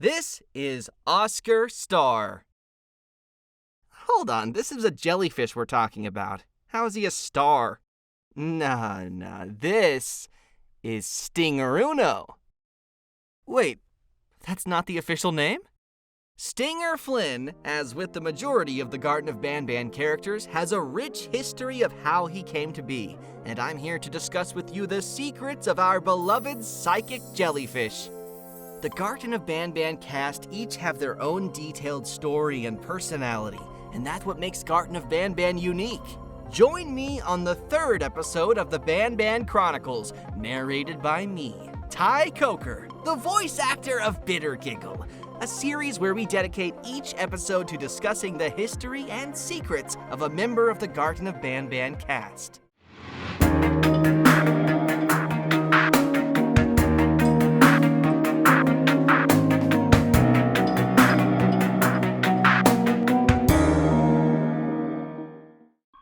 This is Oscar Star. Hold on, this is a jellyfish we're talking about. How is he a star? Nah, this is Stinger Uno. Wait, that's not the official name? Stinger Flynn, as with the majority of the Garden of Banban characters, has a rich history of how he came to be, and I'm here to discuss with you the secrets of our beloved psychic jellyfish. The Garden of Banban cast each have their own detailed story and personality, and that's what makes Garden of Banban unique. Join me on the 3rd episode of the Banban Chronicles, narrated by me, Ty Coker, the voice actor of Bitter Giggle, a series where we dedicate each episode to discussing the history and secrets of a member of the Garden of Banban cast.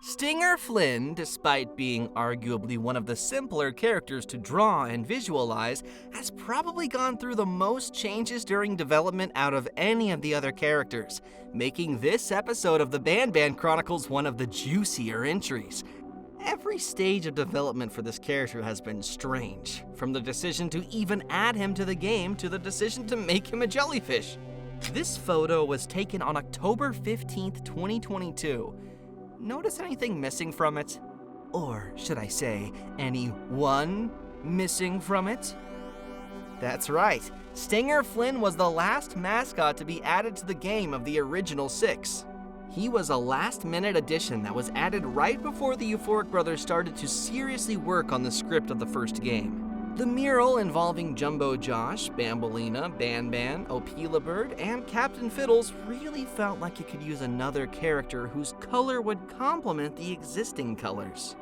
Stinger Flynn, despite being arguably one of the simpler characters to draw and visualize, has probably gone through the most changes during development out of any of the other characters, making this episode of the Banban Chronicles one of the juicier entries. Every stage of development for this character has been strange, from the decision to even add him to the game to the decision to make him a jellyfish. This photo was taken on October 15th, 2022. Notice anything missing from it? Or should I say, anyone missing from it? That's right, Stinger Flynn was the last mascot to be added to the game of the original 6. He was a last-minute addition that was added right before the Euphoric Brothers started to seriously work on the script of the first game. The mural involving Jumbo Josh, Bambolina, Banban, Opila Bird, and Captain Fiddles really felt like it could use another character whose color would complement the existing colors.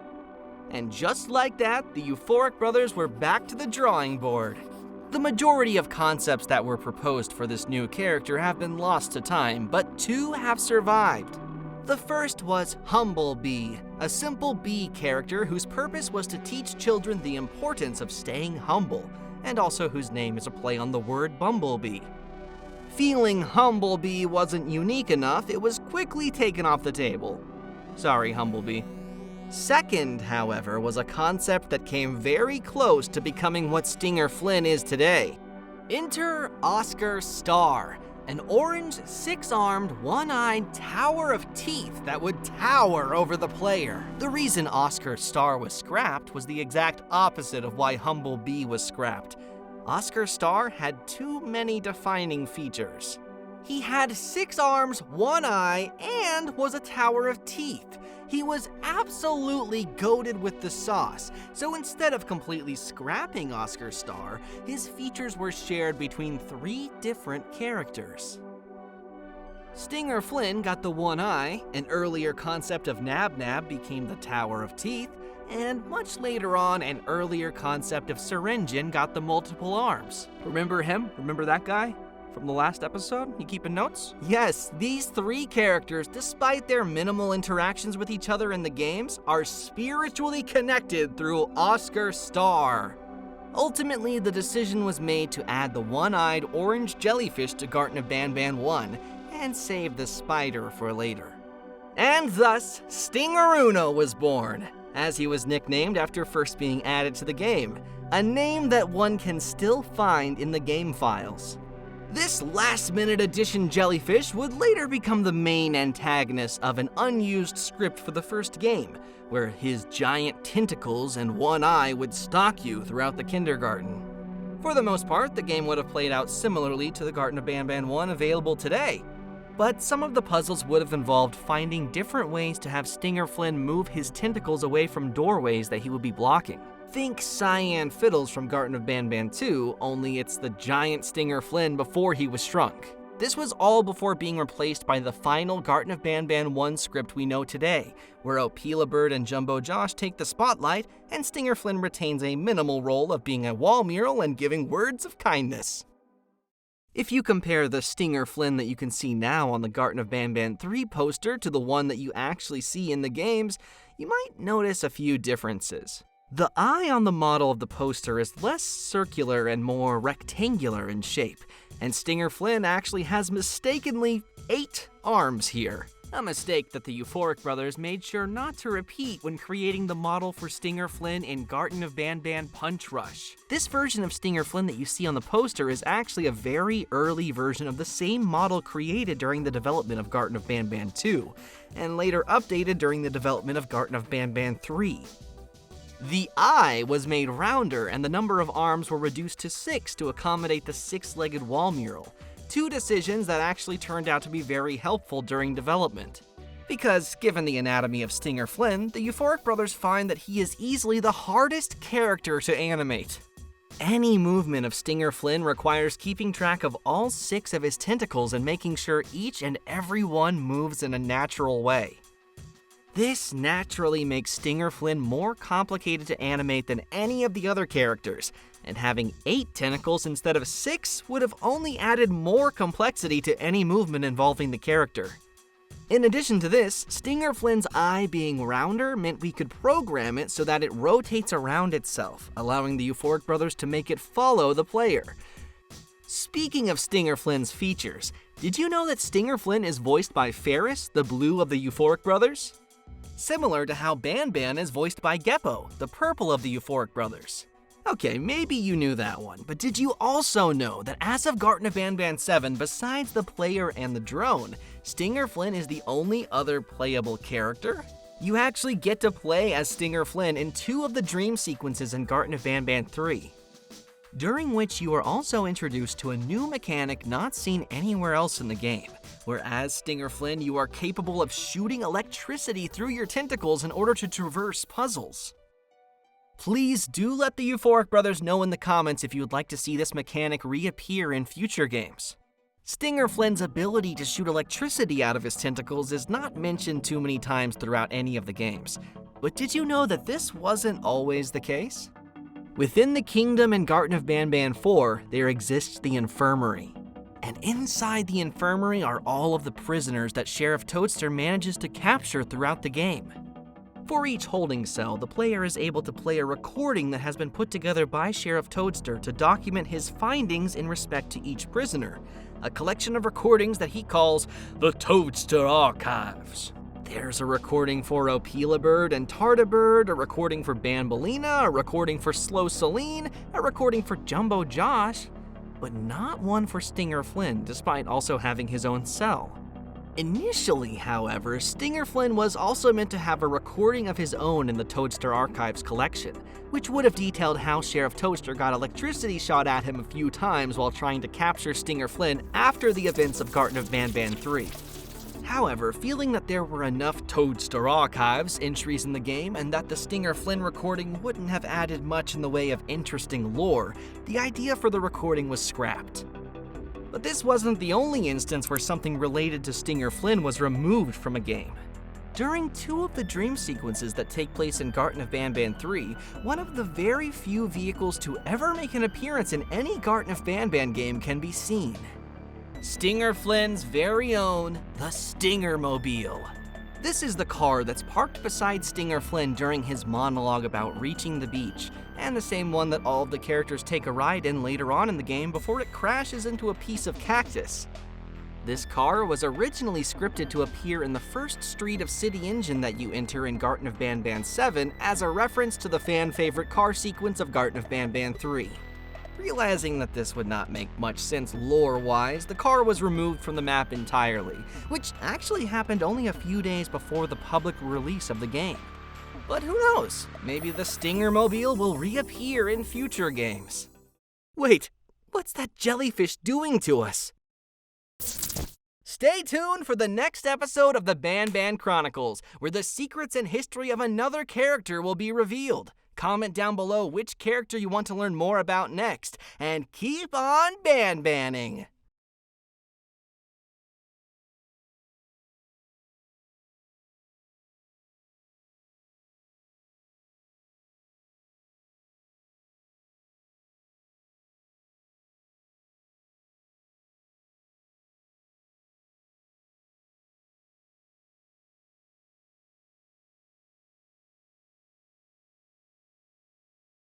And just like that, the Euphoric Brothers were back to the drawing board. The majority of concepts that were proposed for this new character have been lost to time, but 2 have survived. The first was Humble Bee, a simple bee character whose purpose was to teach children the importance of staying humble, and also whose name is a play on the word bumblebee. Feeling Humblebee wasn't unique enough, it was quickly taken off the table. Sorry, Humblebee. Second, however, was a concept that came very close to becoming what Stinger Flynn is today. Enter Oscar Star, an orange, 6-armed, 1-eyed tower of teeth that would tower over the player. The reason Oscar Star was scrapped was the exact opposite of why Humble Bee was scrapped. Oscar Star had too many defining features. He had 6 arms, 1 eye, and was a tower of teeth. He was absolutely goated with the sauce, so instead of completely scrapping Oscar Star, his features were shared between 3 different characters. Stinger Flynn got the 1 eye, an earlier concept of Nab Nab became the Tower of Teeth, and much later on, an earlier concept of Syringin got the multiple arms. Remember him? Remember that guy? From the last episode? You keeping notes? Yes, these 3 characters, despite their minimal interactions with each other in the games, are spiritually connected through Oscar Star. Ultimately, the decision was made to add the 1-eyed orange jellyfish to Garden of Banban 1 and save the spider for later. And thus, Stinger Uno was born, as he was nicknamed after first being added to the game, a name that one can still find in the game files. This last-minute addition jellyfish would later become the main antagonist of an unused script for the first game, where his giant tentacles and 1 eye would stalk you throughout the kindergarten. For the most part, the game would have played out similarly to the Garden of Banban 1 available today, but some of the puzzles would have involved finding different ways to have Stinger Flynn move his tentacles away from doorways that he would be blocking. Think Cyan Fiddles from Garden of Banban 2, only it's the giant Stinger Flynn before he was shrunk. This was all before being replaced by the final Garden of Banban 1 script we know today, where Opila Bird and Jumbo Josh take the spotlight, and Stinger Flynn retains a minimal role of being a wall mural and giving words of kindness. If you compare the Stinger Flynn that you can see now on the Garden of Banban 3 poster to the one that you actually see in the games, you might notice a few differences. The eye on the model of the poster is less circular and more rectangular in shape, and Stinger Flynn actually has mistakenly 8 arms here. A mistake that the Euphoric brothers made sure not to repeat when creating the model for Stinger Flynn in Garten of Banban Punch Rush. This version of Stinger Flynn that you see on the poster is actually a very early version of the same model created during the development of Garten of Banban 2, and later updated during the development of Garten of Banban 3. The eye was made rounder and the number of arms were reduced to 6 to accommodate the 6-legged wall mural. 2 decisions that actually turned out to be very helpful during development. Because, given the anatomy of Stinger Flynn, the Euphoric brothers find that he is easily the hardest character to animate. Any movement of Stinger Flynn requires keeping track of all 6 of his tentacles and making sure each and every one moves in a natural way. This naturally makes Stinger Flynn more complicated to animate than any of the other characters, and having 8 tentacles instead of 6 would have only added more complexity to any movement involving the character. In addition to this, Stinger Flynn's eye being rounder meant we could program it so that it rotates around itself, allowing the Euphoric brothers to make it follow the player. Speaking of Stinger Flynn's features, did you know that Stinger Flynn is voiced by Ferris, the blue of the Euphoric brothers? Similar to how Banban is voiced by Geppo, the purple of the Euphoric brothers. Okay, maybe you knew that one, but did you also know that as of Garten of Banban 7, besides the player and the drone, Stinger Flynn is the only other playable character? You actually get to play as Stinger Flynn in 2 of the dream sequences in Garten of Banban 3, during which you are also introduced to a new mechanic not seen anywhere else in the game, where as Stinger Flynn you are capable of shooting electricity through your tentacles in order to traverse puzzles. Please do let the Euphoric brothers know in the comments if you would like to see this mechanic reappear in future games. Stinger Flynn's ability to shoot electricity out of his tentacles is not mentioned too many times throughout any of the games, but did you know that this wasn't always the case? Within the kingdom in Garten of Banban 4, there exists the infirmary. And inside the infirmary are all of the prisoners that Sheriff Toadster manages to capture throughout the game. For each holding cell, the player is able to play a recording that has been put together by Sheriff Toadster to document his findings in respect to each prisoner, a collection of recordings that he calls the Toadster Archives. There's a recording for Opelabird and Tardabird, a recording for Banbalina, a recording for Slow Celine, a recording for Jumbo Josh, but not one for Stinger Flynn, despite also having his own cell. Initially, however, Stinger Flynn was also meant to have a recording of his own in the Toadster Archives collection, which would have detailed how Sheriff Toadster got electricity shot at him a few times while trying to capture Stinger Flynn after the events of Garten of Banban 3. However, feeling that there were enough Toadster Archives entries in the game and that the Stinger Flynn recording wouldn't have added much in the way of interesting lore, the idea for the recording was scrapped. But this wasn't the only instance where something related to Stinger Flynn was removed from a game. During 2 of the dream sequences that take place in Garten of Banban 3, one of the very few vehicles to ever make an appearance in any Garten of Banban game can be seen. Stinger Flynn's very own, the Stinger-mobile. This is the car that's parked beside Stinger Flynn during his monologue about reaching the beach, and the same one that all of the characters take a ride in later on in the game before it crashes into a piece of cactus. This car was originally scripted to appear in the first street of City Engine that you enter in Garten of Banban 7 as a reference to the fan-favorite car sequence of Garten of Banban 3. Realizing that this would not make much sense lore-wise, the car was removed from the map entirely, which actually happened only a few days before the public release of the game. But who knows, maybe the Stinger-mobile will reappear in future games. Wait, what's that jellyfish doing to us? Stay tuned for the next episode of the Banban Chronicles, where the secrets and history of another character will be revealed. Comment down below which character you want to learn more about next, and keep on Banbanning!